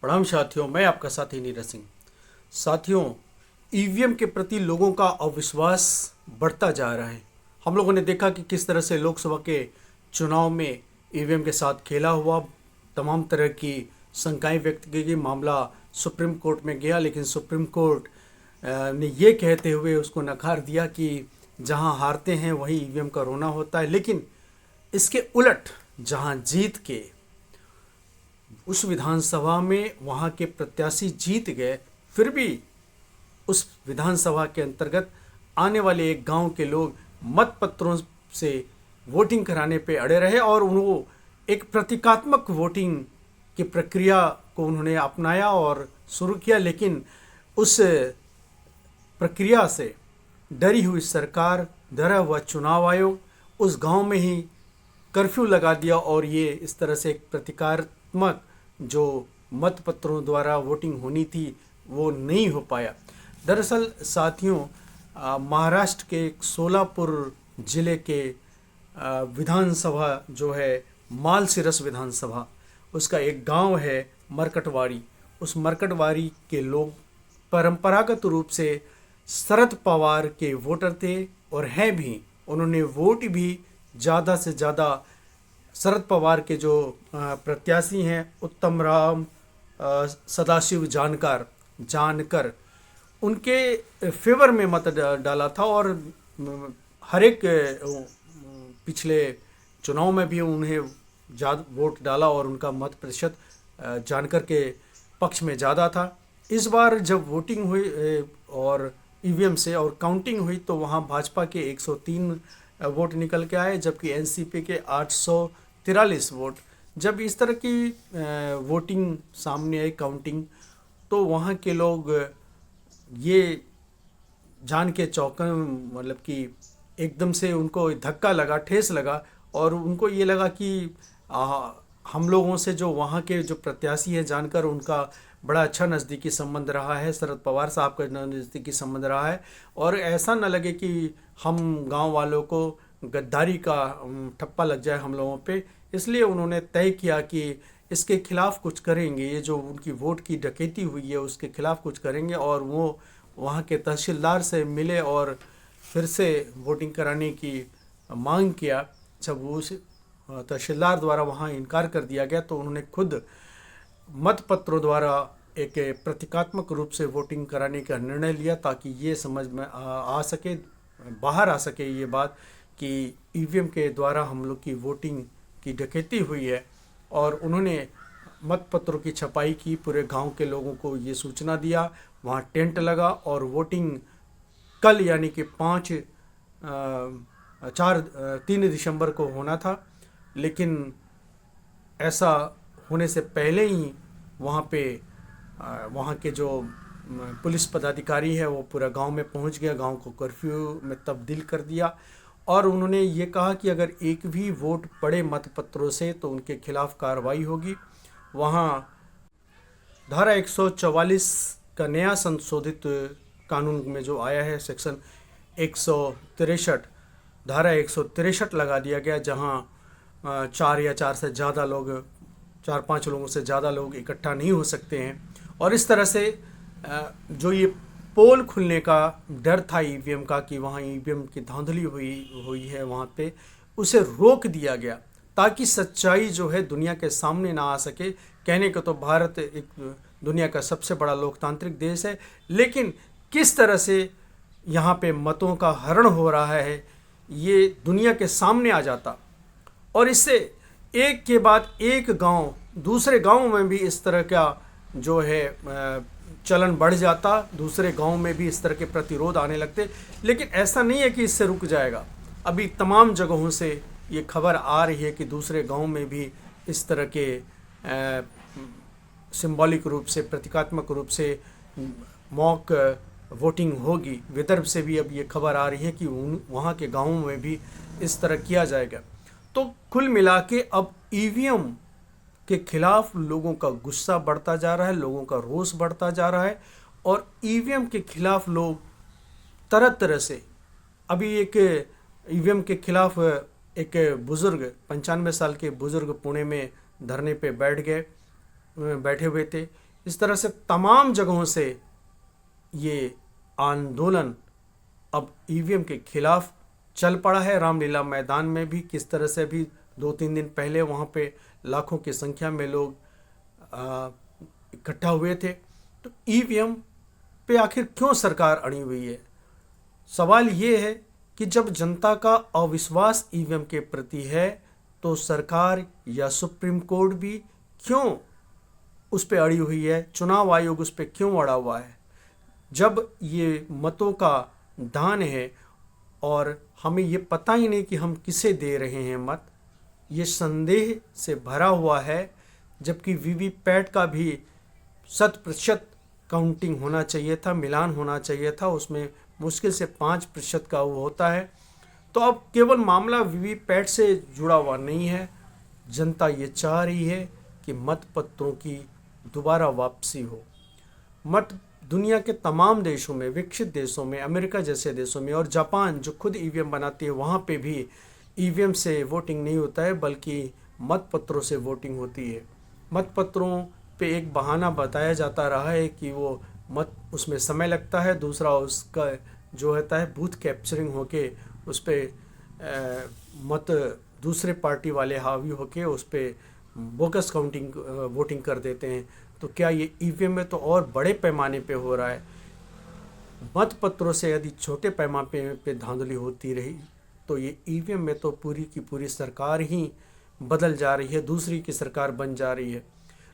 प्रणाम साथियों, मैं आपका साथी नीरज सिंह। साथियों, ईवीएम के प्रति लोगों का अविश्वास बढ़ता जा रहा है। हम लोगों ने देखा कि किस तरह से लोकसभा के चुनाव में ईवीएम के साथ खेला हुआ, तमाम तरह की शंकाएं व्यक्त की गई। मामला सुप्रीम कोर्ट में गया, लेकिन सुप्रीम कोर्ट ने ये कहते हुए उसको नकार दिया कि जहां हारते हैं वहीं ईवीएम का रोना होता है। लेकिन इसके उलट जहां जीत के उस विधानसभा में वहाँ के प्रत्याशी जीत गए, फिर भी उस विधानसभा के अंतर्गत आने वाले एक गांव के लोग मत पत्रों से वोटिंग कराने पे अड़े रहे और उन्होंने एक प्रतीकात्मक वोटिंग की प्रक्रिया को उन्होंने अपनाया और शुरू किया। लेकिन उस प्रक्रिया से डरी हुई सरकार, डरा हुआ चुनाव आयोग उस गांव में ही कर्फ्यू लगा दिया और ये इस तरह से एक प्रतीकात्मक जो मत पत्रों द्वारा वोटिंग होनी थी वो नहीं हो पाया। दरअसल साथियों, महाराष्ट्र के सोलापुर जिले के विधानसभा जो है मालसिरस विधानसभा, उसका एक गांव है मरकटवाड़ी। उस मरकटवाड़ी के लोग परंपरागत रूप से शरद पवार के वोटर थे और हैं भी। उन्होंने वोट भी ज़्यादा से ज़्यादा शरद पवार के जो प्रत्याशी हैं उत्तम राम सदाशिव जानकर उनके फेवर में मत डाला था। और हर एक पिछले चुनाव में भी उन्हें ज़्यादा वोट डाला और उनका मत प्रतिशत जानकर के पक्ष में ज़्यादा था। इस बार जब वोटिंग हुई और ईवीएम से और काउंटिंग हुई तो वहाँ भाजपा के 103 वोट निकल के आए, जबकि एनसीपी के 843 वोट। जब इस तरह की वोटिंग सामने आई, काउंटिंग, तो वहाँ के लोग ये जान के चौंके, मतलब कि एकदम से उनको धक्का लगा, ठेस लगा और उनको ये लगा कि हम लोगों से जो वहाँ के जो प्रत्याशी हैं जानकर उनका बड़ा अच्छा नज़दीकी संबंध रहा है, शरद पवार साहब का नज़दीकी संबंध रहा है और ऐसा न लगे कि हम गांव वालों को गद्दारी का ठप्पा लग जाए हम लोगों पे। इसलिए उन्होंने तय किया कि इसके खिलाफ कुछ करेंगे, ये जो उनकी वोट की डकैती हुई है उसके खिलाफ कुछ करेंगे। और वो वहाँ के तहसीलदार से मिले और फिर से वोटिंग कराने की मांग किया। जब उस तहसीलदार द्वारा वहाँ इनकार कर दिया गया तो उन्होंने खुद मत पत्रों द्वारा एक प्रतीकात्मक रूप से वोटिंग कराने का निर्णय लिया, ताकि ये समझ में आ सके, बाहर आ सके ये बात कि ईवीएम के द्वारा हम लोग की वोटिंग की डकैती हुई है। और उन्होंने मत पत्रों की छपाई की, पूरे गांव के लोगों को ये सूचना दिया, वहाँ टेंट लगा और वोटिंग कल यानी कि 3 दिसंबर को होना था। लेकिन ऐसा होने से पहले ही वहाँ पे वहाँ के जो पुलिस पदाधिकारी है वो पूरा गांव में पहुँच गया, गांव को कर्फ्यू में तब्दील कर दिया और उन्होंने ये कहा कि अगर एक भी वोट पड़े मत पत्रों से तो उनके खिलाफ कार्रवाई होगी। वहाँ धारा 144 का नया संशोधित कानून में जो आया है, सेक्शन 163, धारा 163 लगा दिया गया, जहाँ 4 या 4 से ज़्यादा लोग, 4-5 लोगों से ज़्यादा लोग इकट्ठा नहीं हो सकते हैं। और इस तरह से जो ये पोल खुलने का डर था ईवीएम का कि वहाँ ईवीएम की धांधली हुई है वहाँ पे, उसे रोक दिया गया ताकि सच्चाई जो है दुनिया के सामने ना आ सके। कहने को तो भारत एक दुनिया का सबसे बड़ा लोकतांत्रिक देश है, लेकिन किस तरह से यहाँ पे मतों का हरण हो रहा है ये दुनिया के सामने आ जाता और इससे एक के बाद एक गांव, दूसरे गांव में भी इस तरह का जो है चलन बढ़ जाता, दूसरे गांव में भी इस तरह के प्रतिरोध आने लगते। लेकिन ऐसा नहीं है कि इससे रुक जाएगा। अभी तमाम जगहों से ये खबर आ रही है कि दूसरे गांव में भी इस तरह के सिंबॉलिक रूप से, प्रतीकात्मक रूप से मॉक वोटिंग होगी। विदर्भ से भी अब ये खबर आ रही है कि वहाँ के गाँवों में भी इस तरह किया जाएगा। तो कुल मिला के अब ईवीएम के खिलाफ लोगों का गुस्सा बढ़ता जा रहा है, लोगों का रोष बढ़ता जा रहा है और ईवीएम के खिलाफ लोग तरह तरह से, अभी एक ईवीएम के खिलाफ एक बुज़ुर्ग, 95 साल के बुज़ुर्ग पुणे में धरने पे बैठे हुए थे। इस तरह से तमाम जगहों से ये आंदोलन अब ईवीएम के खिलाफ चल पड़ा है। रामलीला मैदान में भी किस तरह से भी 2-3 दिन पहले वहाँ पे लाखों की संख्या में लोग इकट्ठा हुए थे। तो ईवीएम पे आखिर क्यों सरकार अड़ी हुई है? सवाल ये है कि जब जनता का अविश्वास ईवीएम के प्रति है तो सरकार या सुप्रीम कोर्ट भी क्यों उस पर अड़ी हुई है, चुनाव आयोग उस पर क्यों अड़ा हुआ है? जब ये मतों का दान है और हमें ये पता ही नहीं कि हम किसे दे रहे हैं मत, ये संदेह से भरा हुआ है। जबकि वीवीपैट का भी 100% काउंटिंग होना चाहिए था, मिलान होना चाहिए था, उसमें मुश्किल से 5% का वो होता है। तो अब केवल मामला वीवीपैट से जुड़ा हुआ नहीं है। जनता ये चाह रही है कि मतपत्रों की दोबारा वापसी हो। मत दुनिया के तमाम देशों में, विकसित देशों में, अमेरिका जैसे देशों में और जापान जो खुद ईवीएम बनाती है, वहाँ पे भी ईवीएम से वोटिंग नहीं होता है बल्कि मतपत्रों से वोटिंग होती है। मतपत्रों पे एक बहाना बताया जाता रहा है कि वो मत उसमें समय लगता है, दूसरा उसका जो होता है बूथ कैप्चरिंग होके उस पर मत दूसरे पार्टी वाले हावी होके उस पर बोगस काउंटिंग वोटिंग कर देते हैं। तो क्या ये ईवीएम में तो और बड़े पैमाने पे हो रहा है? मतपत्रों से यदि छोटे पैमाने पे धांधली होती रही तो ये ईवीएम में तो पूरी की पूरी सरकार ही बदल जा रही है, दूसरी की सरकार बन जा रही है।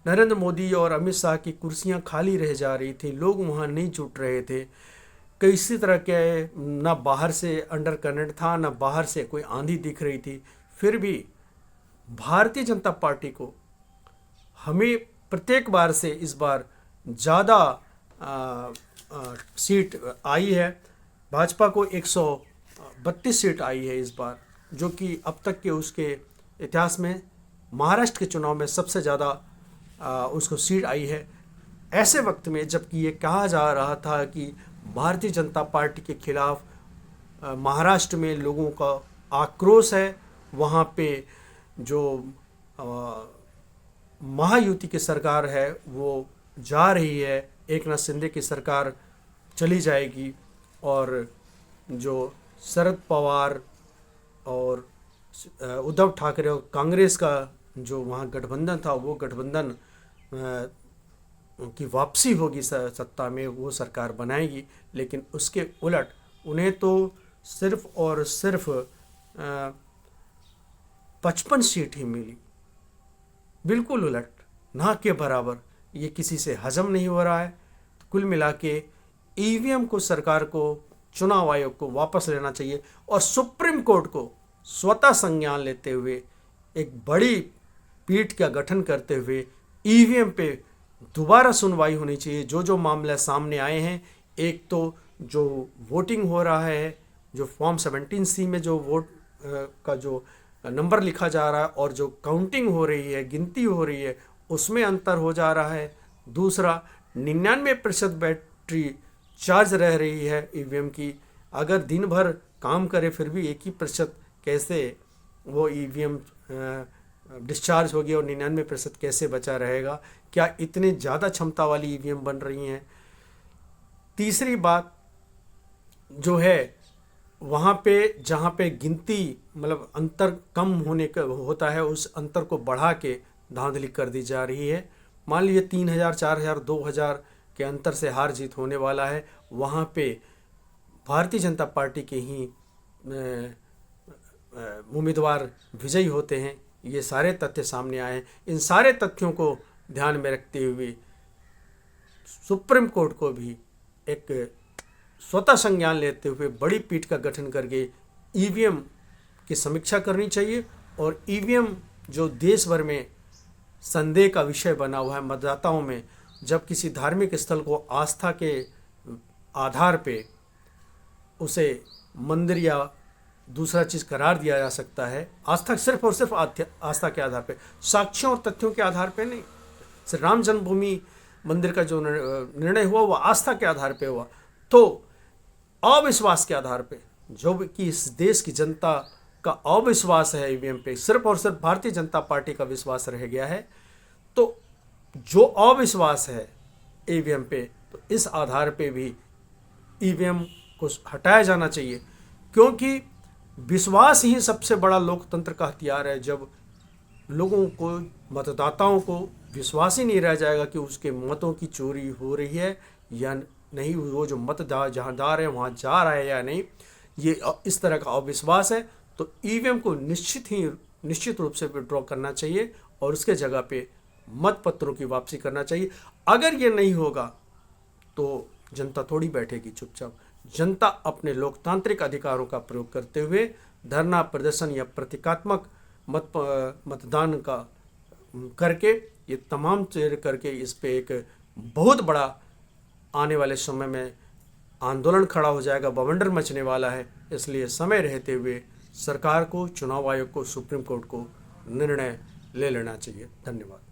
नरेंद्र मोदी और अमित शाह की कुर्सियां खाली रह जा रही थी, लोग वहाँ नहीं जुट रहे थे। किसी तरह के ना बाहर से अंडर करंट था, ना बाहर से कोई आंधी दिख रही थी। फिर भी भारतीय जनता पार्टी को हमें प्रत्येक बार से इस बार ज़्यादा सीट आई है। भाजपा को 132 सीट आई है इस बार, जो कि अब तक के उसके इतिहास में महाराष्ट्र के चुनाव में सबसे ज़्यादा उसको सीट आई है। ऐसे वक्त में जबकि ये कहा जा रहा था कि भारतीय जनता पार्टी के खिलाफ महाराष्ट्र में लोगों का आक्रोश है, वहाँ पे जो महायुति की सरकार है वो जा रही है, एकनाथ शिंदे की सरकार चली जाएगी और जो शरद पवार और उद्धव ठाकरे और कांग्रेस का जो वहाँ गठबंधन था वो गठबंधन की वापसी होगी सत्ता में, वो सरकार बनाएगी। लेकिन उसके उलट उन्हें तो सिर्फ और सिर्फ 55 सीट ही मिली, बिल्कुल उलट, ना के बराबर। ये किसी से हजम नहीं हो रहा है। कुल मिला के ईवीएम को, सरकार को, चुनाव आयोग को वापस लेना चाहिए और सुप्रीम कोर्ट को स्वतः संज्ञान लेते हुए एक बड़ी पीठ का गठन करते हुए ईवीएम पे दोबारा सुनवाई होनी चाहिए। जो जो मामले सामने आए हैं, एक तो जो वोटिंग हो रहा है, जो फॉर्म 17C में जो वोट का जो नंबर लिखा जा रहा है और जो काउंटिंग हो रही है, गिनती हो रही है, उसमें अंतर हो जा रहा है। दूसरा, 99% बैटरी चार्ज रह रही है ईवीएम की। अगर दिन भर काम करे फिर भी 1% कैसे वो ईवीएम डिस्चार्ज होगी और 99% कैसे बचा रहेगा? क्या इतने ज़्यादा क्षमता वाली ईवीएम बन रही हैं? तीसरी बात जो है, वहाँ पे जहाँ पे गिनती मतलब अंतर कम होने का होता है, उस अंतर को बढ़ा के धांधली कर दी जा रही है। मान लीजिए 3000, 4000, 2000 के अंतर से हार जीत होने वाला है, वहाँ पे भारतीय जनता पार्टी के ही उम्मीदवार विजयी होते हैं। ये सारे तथ्य सामने आए हैं। इन सारे तथ्यों को ध्यान में रखते हुए सुप्रीम कोर्ट को भी एक स्वतः संज्ञान लेते हुए बड़ी पीठ का गठन करके ईवीएम की समीक्षा करनी चाहिए। और ईवीएम जो देश भर में संदेह का विषय बना हुआ है मतदाताओं में, जब किसी धार्मिक स्थल को आस्था के आधार पे उसे मंदिर या दूसरा चीज़ करार दिया जा सकता है, आस्था सिर्फ और सिर्फ आस्था के आधार पे, साक्ष्यों और तथ्यों के आधार पे नहीं। सिर्फ राम जन्मभूमि मंदिर का जो निर्णय हुआ वो आस्था के आधार पे हुआ, तो अविश्वास के आधार पे, जो कि इस देश की जनता का अविश्वास है ईवीएम पे, सिर्फ और सिर्फ भारतीय जनता पार्टी का विश्वास रह गया है। तो जो अविश्वास है ईवीएम पे, तो इस आधार पे भी ईवीएम को हटाया जाना चाहिए, क्योंकि विश्वास ही सबसे बड़ा लोकतंत्र का हथियार है। जब लोगों को, मतदाताओं को विश्वास ही नहीं रह जाएगा कि उसके मतों की चोरी हो रही है या नहीं, वो जो मतदार जहाँ जा रहे हैं वहाँ जा रहा है या नहीं, ये इस तरह का अविश्वास है, तो ईवीएम को निश्चित रूप से विड्रॉ करना चाहिए और उसके जगह पे मत पत्रों की वापसी करना चाहिए। अगर ये नहीं होगा तो जनता थोड़ी बैठेगी चुपचाप। जनता अपने लोकतांत्रिक अधिकारों का प्रयोग करते हुए धरना प्रदर्शन या प्रतीकात्मक मतदान का करके, ये तमाम चीज़ें करके इस पे एक बहुत बड़ा आने वाले समय में आंदोलन खड़ा हो जाएगा, बवंडर मचने वाला है। इसलिए समय रहते हुए सरकार को, चुनाव आयोग को, सुप्रीम कोर्ट को निर्णय ले लेना चाहिए। धन्यवाद।